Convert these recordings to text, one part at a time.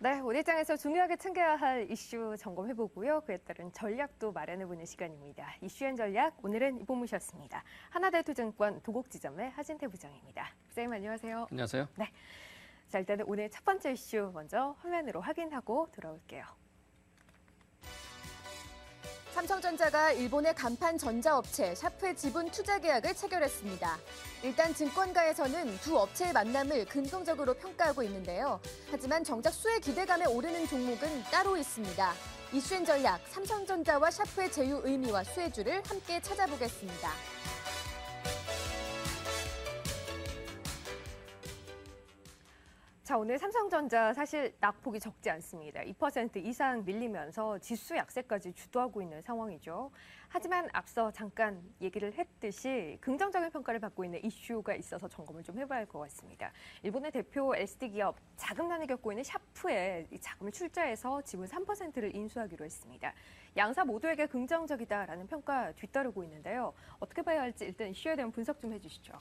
네, 오늘 장에서 중요하게 챙겨야 할 이슈 점검해보고요. 그에 따른 전략도 마련해보는 시간입니다. 이슈앤 전략, 오늘은 이보무셨습니다. 하나대투증권 도곡지점의 하진태 부장입니다. 부장님 안녕하세요. 안녕하세요. 네, 자 일단은 오늘 첫 번째 이슈 먼저 화면으로 확인하고 돌아올게요. 삼성전자가 일본의 간판 전자업체 샤프의 지분 투자 계약을 체결했습니다. 일단 증권가에서는 두 업체의 만남을 긍정적으로 평가하고 있는데요. 하지만 정작 수혜 기대감에 오르는 종목은 따로 있습니다. 이슈앤 전략, 삼성전자와 샤프의 제휴 의미와 수혜주를 함께 찾아보겠습니다. 자, 오늘 삼성전자 사실 낙폭이 적지 않습니다. 2% 이상 밀리면서 지수 약세까지 주도하고 있는 상황이죠. 하지만 앞서 잠깐 얘기를 했듯이 긍정적인 평가를 받고 있는 이슈가 있어서 점검을 좀 해봐야 할 것 같습니다. 일본의 대표 SD 기업 자금난을 겪고 있는 샤프에 이 자금을 출자해서 지분 3%를 인수하기로 했습니다. 양사 모두에게 긍정적이다라는 평가 뒤따르고 있는데요. 어떻게 봐야 할지 일단 이슈에 대한 분석 좀 해주시죠.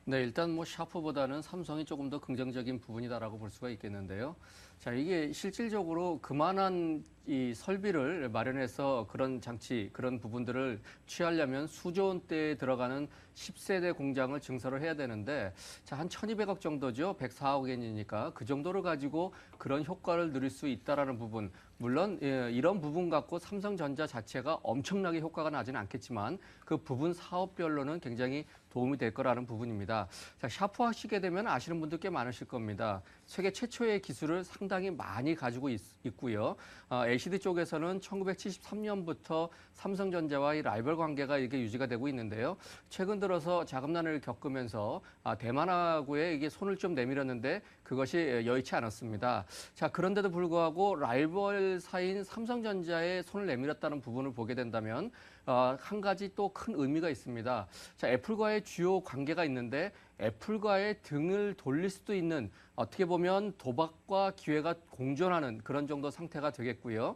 네, 일단 샤프보다는 삼성이 조금 더 긍정적인 부분이다라고 볼 수가 있겠는데요. 자, 이게 실질적으로 그만한 이 설비를 마련해서 그런 장치, 그런 부분들을 취하려면 수조 원대에 들어가는 10세대 공장을 증설을 해야 되는데, 자, 한 1,200억 정도죠. 104억 엔이니까 그 정도를 가지고 그런 효과를 누릴 수 있다라는 부분. 물론 이런 부분 갖고 삼성전자 자체가 엄청나게 효과가 나지는 않겠지만 그 부분 사업별로는 굉장히 도움이 될 거라는 부분입니다. 자, 샤프 하시게 되면 아시는 분들 꽤 많으실 겁니다. 세계 최초의 기술을 상당히 많이 가지고 있고요. LCD 쪽에서는 1973년부터 삼성전자와 이 라이벌 관계가 이게 유지가 되고 있는데요. 최근 들어서 자금난을 겪으면서 대만하고의 이게 손을 좀 내밀었는데 그것이 여의치 않았습니다. 자, 그런데도 불구하고 라이벌 사이인 삼성전자의 손을 내밀었다는 부분을 보게 된다면 한 가지 또 큰 의미가 있습니다. 자, 애플과의 주요 관계가 있는데 애플과의 등을 돌릴 수도 있는 어떻게 보면 도박과 기회가 공존하는 그런 정도 상태가 되겠고요.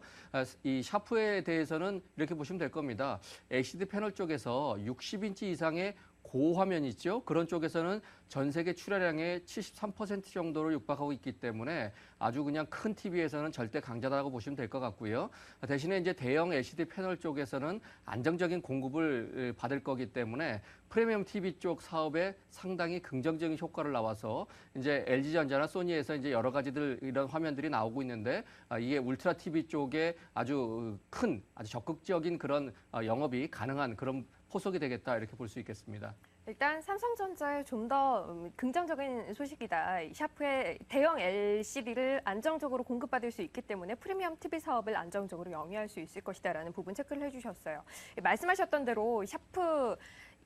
이 샤프에 대해서는 이렇게 보시면 될 겁니다. LCD 패널 쪽에서 60인치 이상의 고화면 있죠. 그런 쪽에서는 전 세계 출하량의 73% 정도를 육박하고 있기 때문에 아주 그냥 큰 TV에서는 절대 강자다라고 보시면 될 것 같고요. 대신에 이제 대형 LCD 패널 쪽에서는 안정적인 공급을 받을 거기 때문에 프리미엄 TV 쪽 사업에 상당히 긍정적인 효과를 나와서 이제 LG전자나 소니에서 이제 여러 가지들 이런 화면들이 나오고 있는데 이게 울트라 TV 쪽에 아주 큰 아주 적극적인 그런 영업이 가능한 그런 포석이 되겠다 이렇게 볼 수 있겠습니다. 일단 삼성전자의 좀 더 긍정적인 소식이다. 샤프의 대형 LCD를 안정적으로 공급받을 수 있기 때문에 프리미엄 TV 사업을 안정적으로 영위할 수 있을 것이다라는 부분 체크를 해주셨어요. 말씀하셨던 대로 샤프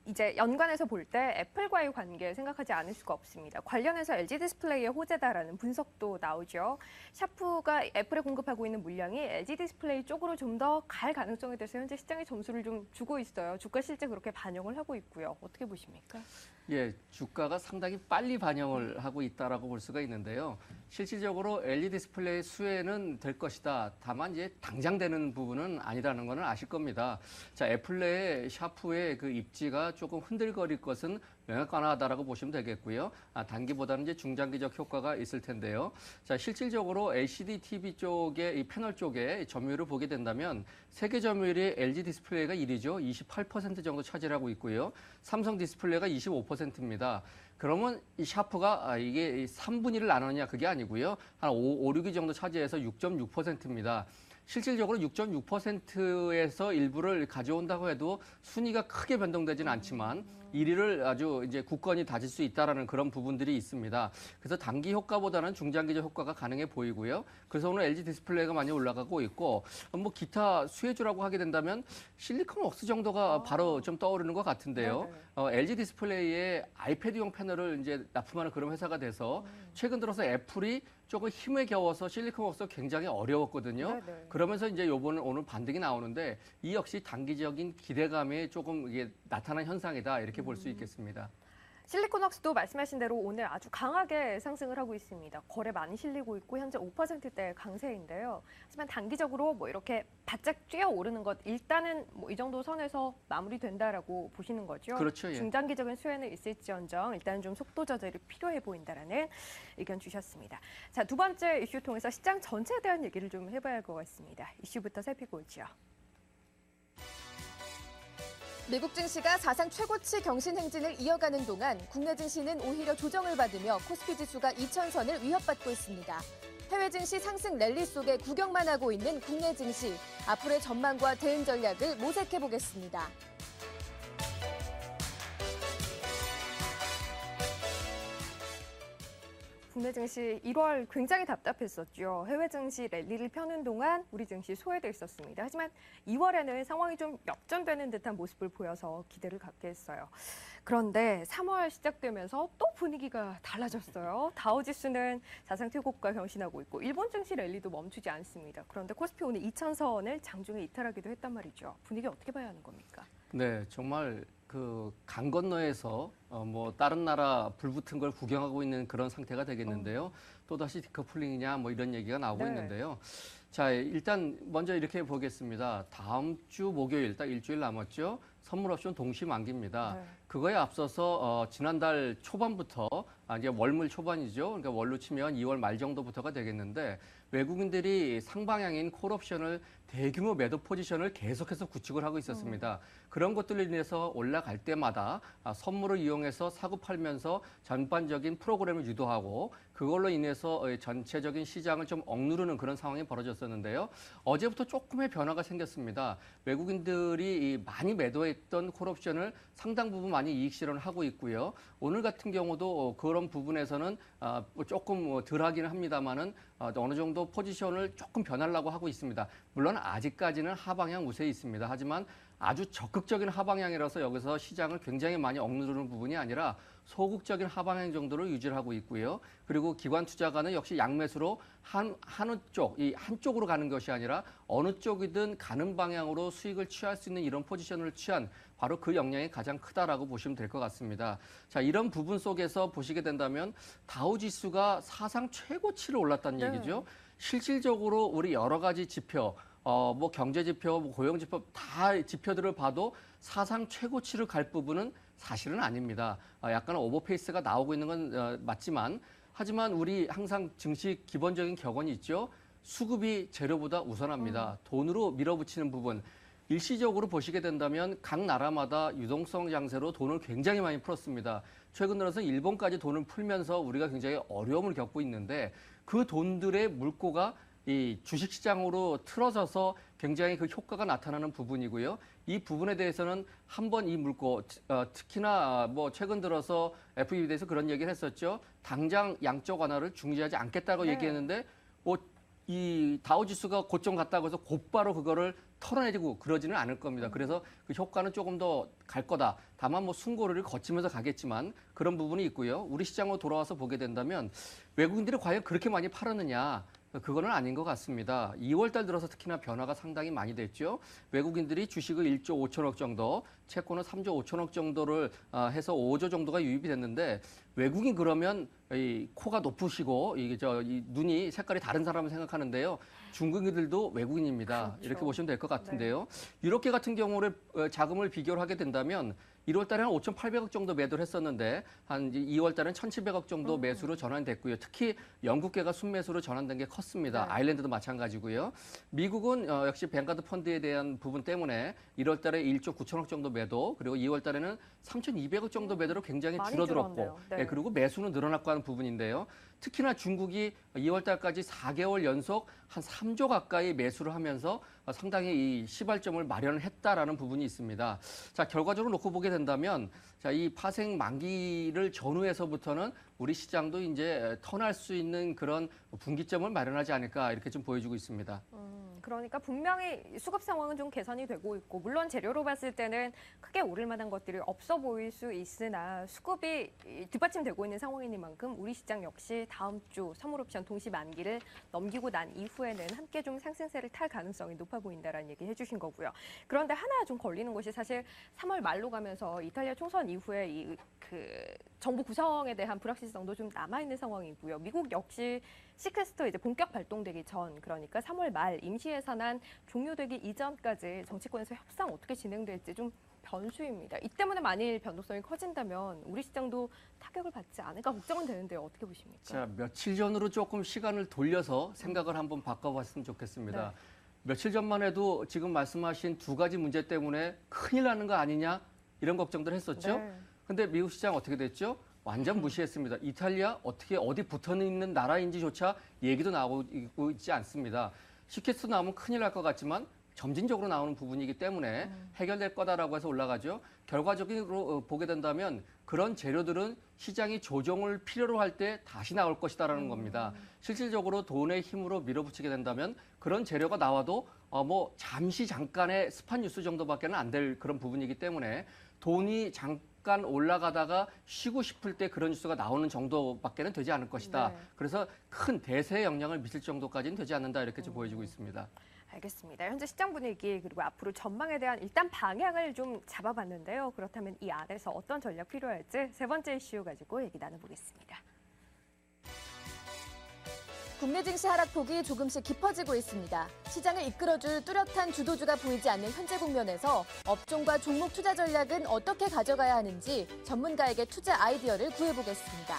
이제 연관해서 볼 때 애플과의 관계 생각하지 않을 수가 없습니다. 관련해서 LG 디스플레이의 호재다라는 분석도 나오죠. 샤프가 애플에 공급하고 있는 물량이 LG 디스플레이 쪽으로 좀 더 갈 가능성에 대해서 현재 시장의 점수를 좀 주고 있어요. 주가 실제 그렇게 반영을 하고 있고요. 어떻게 보십니까? 예, 주가가 상당히 빨리 반영을 하고 있다라고 볼 수가 있는데요. 실질적으로 LED 디스플레이 수혜는 될 것이다. 다만 이제 당장 되는 부분은 아니라는 것은 아실 겁니다. 자, 애플 내 샤프의 그 입지가 조금 흔들거릴 것은 명확하다라고 보시면 되겠고요. 단기보다는 이제 중장기적 효과가 있을 텐데요. 자, 실질적으로 LCD TV 쪽에 이 패널 쪽에 점유율을 보게 된다면 세계 점유율이 LG 디스플레이가 1위죠. 28% 정도 차지하고 있고요. 삼성 디스플레이가 25%입니다. 그러면 이 샤프가 이게 3분의 1을 나누느냐 그게 아니고요. 한 5, 6위 정도 차지해서 6.6%입니다. 실질적으로 6.6%에서 일부를 가져온다고 해도 순위가 크게 변동되지는 않지만 1위를 아주 이제 굳건히 다질 수 있다라는 그런 부분들이 있습니다. 그래서 단기 효과보다는 중장기적 효과가 가능해 보이고요. 그래서 오늘 LG 디스플레이가 많이 올라가고 있고 뭐 기타 수혜주라고 하게 된다면 실리콘 웍스 정도가 바로 좀 떠오르는 것 같은데요. LG 디스플레이의 아이패드용 패널을 이제 납품하는 그런 회사가 돼서 최근 들어서 애플이 조금 힘에 겨워서 실리콘 웍스가 굉장히 어려웠거든요. 네네. 그러면서 이제 요번에 오늘 반등이 나오는데 이 역시 단기적인 기대감에 조금 이게 나타난 현상이다 이렇게 볼 수 있겠습니다. 실리콘왁스도 말씀하신 대로 오늘 아주 강하게 상승을 하고 있습니다. 거래 많이 실리고 있고 현재 5%대 강세인데요. 하지만 단기적으로 뭐 이렇게 바짝 뛰어오르는 것 일단은 뭐 이 정도 선에서 마무리된다라고 보시는 거죠. 그렇죠. 예. 중장기적인 수혜는 있을지언정 일단 좀 속도 조절이 필요해 보인다라는 의견 주셨습니다. 자, 두 번째 이슈 통해서 시장 전체에 대한 얘기를 좀 해봐야 할 것 같습니다. 이슈부터 살피고 오죠. 미국 증시가 사상 최고치 경신 행진을 이어가는 동안 국내 증시는 오히려 조정을 받으며 코스피 지수가 2,000선을 위협받고 있습니다. 해외 증시 상승 랠리 속에 구경만 하고 있는 국내 증시, 앞으로의 전망과 대응 전략을 모색해 보겠습니다. 국내 증시 1월 굉장히 답답했었죠. 해외 증시 랠리를 펴는 동안 우리 증시 소외돼 있었습니다. 하지만 2월에는 상황이 좀 역전되는 듯한 모습을 보여서 기대를 갖게 했어요. 그런데 3월 시작되면서 또 분위기가 달라졌어요. 다우지수는 사상 최고가 경신하고 있고 일본 증시 랠리도 멈추지 않습니다. 그런데 코스피 오늘 2,000선을 장중에 이탈하기도 했단 말이죠. 분위기 어떻게 봐야 하는 겁니까? 네, 정말 그 강 건너에서 뭐 다른 나라 불붙은 걸 구경하고 있는 그런 상태가 되겠는데요. 또다시 디커플링이냐 뭐 이런 얘기가 나오고 네. 있는데요. 자, 일단 먼저 이렇게 보겠습니다. 다음 주 목요일, 딱 일주일 남았죠. 선물 옵션 동시 만기입니다. 네. 그거에 앞서서 지난달 초반부터 이제 월물 초반이죠. 그러니까 월로 치면 2월 말 정도부터가 되겠는데 외국인들이 상방향인 콜옵션을 대규모 매도 포지션을 계속해서 구축을 하고 있었습니다. 그런 것들로 인해서 올라갈 때마다 선물을 이용해서 사고 팔면서 전반적인 프로그램을 유도하고 그걸로 인해서 전체적인 시장을 좀 억누르는 그런 상황이 벌어졌었는데요. 어제부터 조금의 변화가 생겼습니다. 외국인들이 많이 매도했던 콜옵션을 상당 부분 많이 이익 실현을 하고 있고요. 오늘 같은 경우도 그런 부분에서는 조금 덜하기는 합니다만은 어느 정도 포지션을 조금 변하려고 하고 있습니다. 물론 아직까지는 하방향 우세에 있습니다. 하지만 아주 적극적인 하방향이라서 여기서 시장을 굉장히 많이 억누르는 부분이 아니라 소극적인 하방향 정도로 유지를 하고 있고요. 그리고 기관 투자가는 역시 양매수로 이 한쪽으로 가는 것이 아니라 어느 쪽이든 가는 방향으로 수익을 취할 수 있는 이런 포지션을 취한 바로 그 역량이 가장 크다라고 보시면 될 것 같습니다. 자, 이런 부분 속에서 보시게 된다면 다우지수가 사상 최고치를 올랐다는 네. 얘기죠. 실질적으로 우리 여러 가지 지표, 뭐 경제 지표, 뭐 고용 지표 다 지표들을 봐도 사상 최고치를 갈 부분은 사실은 아닙니다. 약간 오버페이스가 나오고 있는 건 맞지만 하지만 우리 항상 증시 기본적인 격언이 있죠. 수급이 재료보다 우선합니다. 돈으로 밀어붙이는 부분. 일시적으로 보시게 된다면 각 나라마다 유동성 장세로 돈을 굉장히 많이 풀었습니다. 최근 들어서 일본까지 돈을 풀면서 우리가 굉장히 어려움을 겪고 있는데 그 돈들의 물꼬가 이 주식시장으로 틀어져서 굉장히 그 효과가 나타나는 부분이고요. 이 부분에 대해서는 한번 이 물꼬, 특히나 뭐 최근 들어서 FED에 대해서 그런 얘기를 했었죠. 당장 양적 완화를 중지하지 않겠다고 네. 얘기했는데 이 다우지수가 고점 갔다고 해서 곧바로 그거를 털어내고 그러지는 않을 겁니다. 그래서 그 효과는 조금 더 갈 거다. 다만 뭐 숨고르를 거치면서 가겠지만 그런 부분이 있고요. 우리 시장으로 돌아와서 보게 된다면 외국인들이 과연 그렇게 많이 팔았느냐? 그거는 아닌 것 같습니다. 2월 달 들어서 특히나 변화가 상당히 많이 됐죠. 외국인들이 주식을 1조 5천억 정도, 채권은 3조 5천억 정도를 해서 5조 정도가 유입이 됐는데 외국인 그러면 이 코가 높으시고 이 눈이 색깔이 다른 사람을 생각하는데요. 중국인들도 외국인입니다. 그렇죠. 이렇게 보시면 될 것 같은데요. 유럽계 같은 경우를 자금을 비교를 하게 된다면 1월 달에는 5,800억 정도 매도를 했었는데 한 2월 달에는 1,700억 정도 매수로 전환됐고요. 특히 영국계가 순매수로 전환된 게 컸습니다. 네. 아일랜드도 마찬가지고요. 미국은 역시 뱅가드 펀드에 대한 부분 때문에 1월 달에 1조 9천억 정도 매도, 그리고 2월 달에는 3,200억 정도 매도로 굉장히 많이 줄어들었고, 줄었네요. 네. 예, 그리고 매수는 늘어났고 하는 부분인데요. 특히나 중국이 2월 달까지 4개월 연속 한 3조 가까이 매수를 하면서 상당히 이 시발점을 마련을 했다라는 부분이 있습니다. 자, 결과적으로 놓고 보게 된다면 자, 이 파생 만기를 전후에서부터는 우리 시장도 이제 턴할 수 있는 그런 분기점을 마련하지 않을까 이렇게 좀 보여주고 있습니다. 그러니까 분명히 수급 상황은 좀 개선이 되고 있고 물론 재료로 봤을 때는 크게 오를 만한 것들이 없어 보일 수 있으나 수급이 뒷받침되고 있는 상황이니만큼 우리 시장 역시 다음 주 선물 옵션 동시 만기를 넘기고 난 이후에는 함께 좀 상승세를 탈 가능성이 높아 보인다라는 얘기 해주신 거고요. 그런데 하나 좀 걸리는 것이 사실 3월 말로 가면서 이탈리아 총선 이후에 정부 구성에 대한 불확실성도 좀 남아있는 상황이고요. 미국 역시 시퀘스터 이제 본격 발동되기 전, 그러니까 3월 말 임시 예산안 종료되기 이전까지 정치권에서 협상 어떻게 진행될지 좀 변수입니다. 이 때문에 만일 변동성이 커진다면 우리 시장도 타격을 받지 않을까 걱정은 되는데요. 어떻게 보십니까? 자, 며칠 전으로 조금 시간을 돌려서 생각을 한번 바꿔봤으면 좋겠습니다. 네. 며칠 전만 해도 지금 말씀하신 두 가지 문제 때문에 큰일 나는 거 아니냐 이런 걱정들 했었죠. 네. 근데 미국 시장 어떻게 됐죠? 완전 무시했습니다. 이탈리아 어떻게 어디 붙어 있는 나라인지조차 얘기도 나오고 있지 않습니다. 시켓스 나오면 큰일 날 것 같지만 점진적으로 나오는 부분이기 때문에 해결될 거다라고 해서 올라가죠. 결과적으로 보게 된다면 그런 재료들은 시장이 조정을 필요로 할 때 다시 나올 것이다라는 겁니다. 실질적으로 돈의 힘으로 밀어붙이게 된다면 그런 재료가 나와도 뭐 잠깐의 스팟 뉴스 정도밖에는 안 될 그런 부분이기 때문에 돈이 잠깐 올라가다가 쉬고 싶을 때 그런 뉴스가 나오는 정도밖에는 되지 않을 것이다. 네. 그래서 큰 대세에 영향을 미칠 정도까지는 되지 않는다 이렇게 좀 보여지고 있습니다. 알겠습니다. 현재 시장 분위기 그리고 앞으로 전망에 대한 일단 방향을 좀 잡아봤는데요. 그렇다면 이 안에서 어떤 전략 필요할지 세 번째 이슈 가지고 얘기 나눠보겠습니다. 국내 증시 하락폭이 조금씩 깊어지고 있습니다. 시장을 이끌어줄 뚜렷한 주도주가 보이지 않는 현재 국면에서 업종과 종목 투자 전략은 어떻게 가져가야 하는지 전문가에게 투자 아이디어를 구해보겠습니다.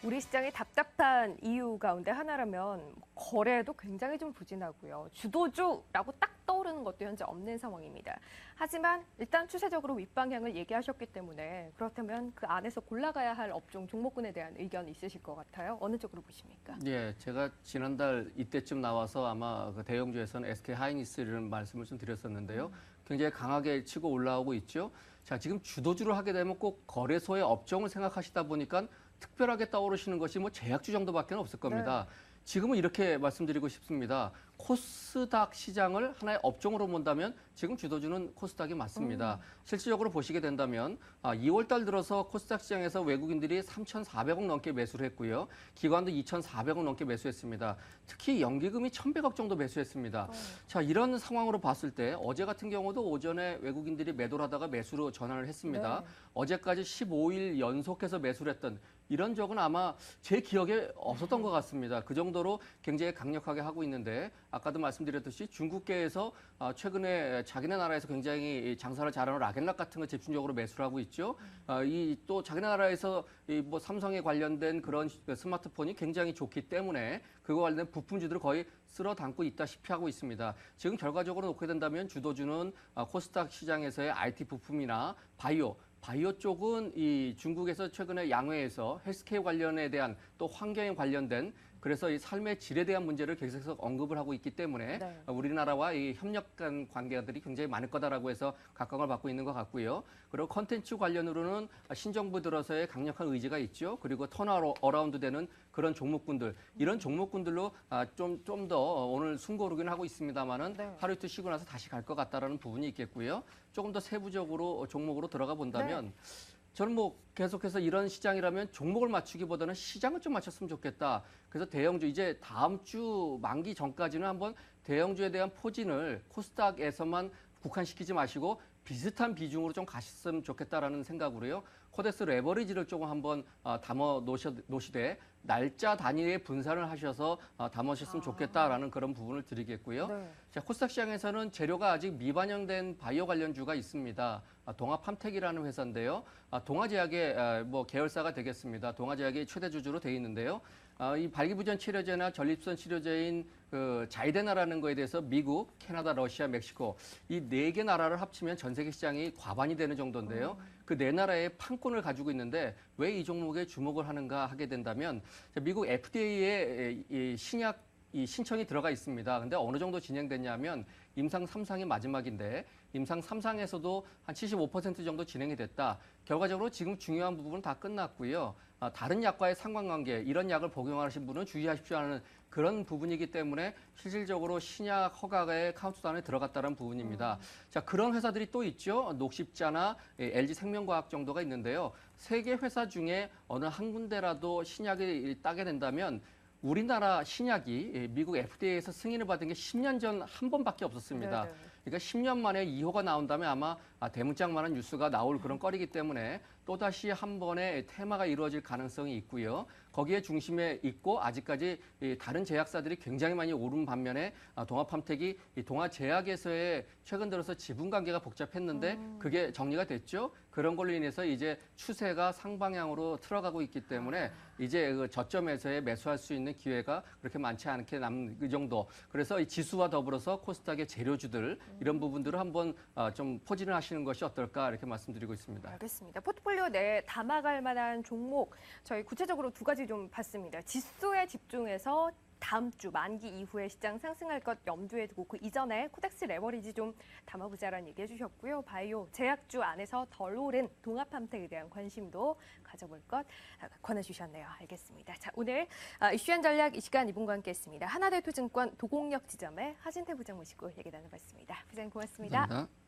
우리 시장이 답답한 이유 가운데 하나라면 거래도 굉장히 좀 부진하고요. 주도주라고 딱 떠오르는 것도 현재 없는 상황입니다. 하지만 일단 추세적으로 윗방향을 얘기하셨기 때문에 그렇다면 그 안에서 골라가야 할 업종 종목군에 대한 의견이 있으실 것 같아요. 어느 쪽으로 보십니까? 예, 제가 지난달 이때쯤 나와서 아마 그 대형주에서는 SK 하이닉스라는 말씀을 좀 드렸었는데요. 굉장히 강하게 치고 올라오고 있죠. 자, 지금 주도주를 하게 되면 꼭 거래소의 업종을 생각하시다 보니까 특별하게 떠오르시는 것이 뭐 제약주 정도밖에 없을 겁니다. 지금은 이렇게 말씀드리고 싶습니다. 코스닥 시장을 하나의 업종으로 본다면 지금 주도주는 코스닥이 맞습니다. 실질적으로 보시게 된다면 2월 달 들어서 코스닥 시장에서 외국인들이 3,400억 넘게 매수를 했고요. 기관도 2,400억 넘게 매수했습니다. 특히 연기금이 1,100억 정도 매수했습니다. 자, 이런 상황으로 봤을 때 어제 같은 경우도 오전에 외국인들이 매도를 하다가 매수로 전환을 했습니다. 네. 어제까지 15일 연속해서 매수를 했던 이런 적은 아마 제 기억에 없었던 것 같습니다. 그 정도로 굉장히 강력하게 하고 있는데 아까도 말씀드렸듯이 중국계에서 최근에 자기네 나라에서 굉장히 장사를 잘하는 락앤락 같은 거 집중적으로 매수를 하고 있죠. 이 또 자기네 나라에서 이 뭐 삼성에 관련된 그런 스마트폰이 굉장히 좋기 때문에 그거 관련된 부품주들을 거의 쓸어 담고 있다시피 하고 있습니다. 지금 결과적으로 놓게 된다면 주도주는 코스닥 시장에서의 IT 부품이나 바이오 쪽은 이 중국에서 최근에 양회에서 헬스케어 관련에 대한 또 환경에 관련된 그래서 이 삶의 질에 대한 문제를 계속해서 언급을 하고 있기 때문에 네. 우리나라와 이 협력 간 관계들이 굉장히 많을 거다라고 해서 각광을 받고 있는 것 같고요. 그리고 컨텐츠 관련으로는 신정부 들어서의 강력한 의지가 있죠. 그리고 턴어라운드 되는 그런 종목군들, 이런 종목군들로 좀 더 오늘 숨고르긴 하고 있습니다만은 네. 하루 이틀 쉬고 나서 다시 갈 것 같다라는 부분이 있겠고요. 조금 더 세부적으로 종목으로 들어가 본다면 저는 뭐 계속해서 이런 시장이라면 종목을 맞추기보다는 시장을 좀 맞췄으면 좋겠다. 그래서 대형주 이제 다음 주 만기 전까지는 한번 대형주에 대한 포진을 코스닥에서만 국한시키지 마시고 비슷한 비중으로 좀 가셨으면 좋겠다라는 생각으로요. 코덱스 레버리지를 조금 한번 담아 놓으시되 날짜 단위의 분산을 하셔서 담으셨으면 좋겠다라는 그런 부분을 드리겠고요. 네. 자, 코스닥 시장에서는 재료가 아직 미반영된 바이오 관련주가 있습니다. 동아팜텍이라는 회사인데요. 동아제약의 뭐 계열사가 되겠습니다. 동아제약이 최대 주주로 되어 있는데요. 이 발기부전 치료제나 전립선 치료제인 그 자이데나라는 거에 대해서 미국, 캐나다, 러시아, 멕시코 이 4개 나라를 합치면 전 세계 시장이 과반이 되는 정도인데요. 그 4나라의 판권을 가지고 있는데 왜 이 종목에 주목을 하는가 하게 된다면 미국 FDA에 이 신약 이 신청이 들어가 있습니다. 근데 어느 정도 진행됐냐면 임상 3상이 마지막인데 임상 3상에서도 한 75% 정도 진행이 됐다. 결과적으로 지금 중요한 부분은 다 끝났고요. 다른 약과의 상관관계, 이런 약을 복용하신 분은 주의하십시오 하는 그런 부분이기 때문에 실질적으로 신약 허가의 카운트다운에 들어갔다는 부분입니다. 자, 그런 회사들이 또 있죠. 녹십자나 LG 생명과학 정도가 있는데요. 세 개 회사 중에 어느 한 군데라도 신약이 따게 된다면 우리나라 신약이 미국 FDA에서 승인을 받은 게 10년 전 한 번밖에 없었습니다. 네네. 그러니까 10년 만에 2호가 나온다면 아마 대문짝만한 뉴스가 나올 그런 거리기 때문에 또다시 한 번의 테마가 이루어질 가능성이 있고요. 거기에 중심에 있고 아직까지 다른 제약사들이 굉장히 많이 오른 반면에 동아팜텍이 동아제약에서의 최근 들어서 지분 관계가 복잡했는데 그게 정리가 됐죠. 그런 걸로 인해서 이제 추세가 상방향으로 틀어가고 있기 때문에 이제 그 저점에서의 매수할 수 있는 기회가 그렇게 많지 않게 남은 그 정도. 그래서 이 지수와 더불어서 코스닥의 재료주들 이런 부분들을 한번 좀 포진을 하시는 것이 어떨까 이렇게 말씀드리고 있습니다. 알겠습니다. 포트폴리오 내에 담아갈 만한 종목 저희 구체적으로 두 가지 좀 봤습니다. 지수에 집중해서 다음 주 만기 이후에 시장 상승할 것 염두에 두고 그 이전에 코덱스 레버리지 좀 담아보자라는 얘기 해주셨고요. 바이오, 제약주 안에서 덜 오른 동아팜텍에 대한 관심도 가져볼 것 권해주셨네요. 알겠습니다. 자, 오늘 이슈앤 전략 이 시간 이분과 함께했습니다. 하나대투증권 도곡역 지점의 하진태 부장 모시고 얘기 나눠봤습니다. 부장님 고맙습니다. 감사합니다.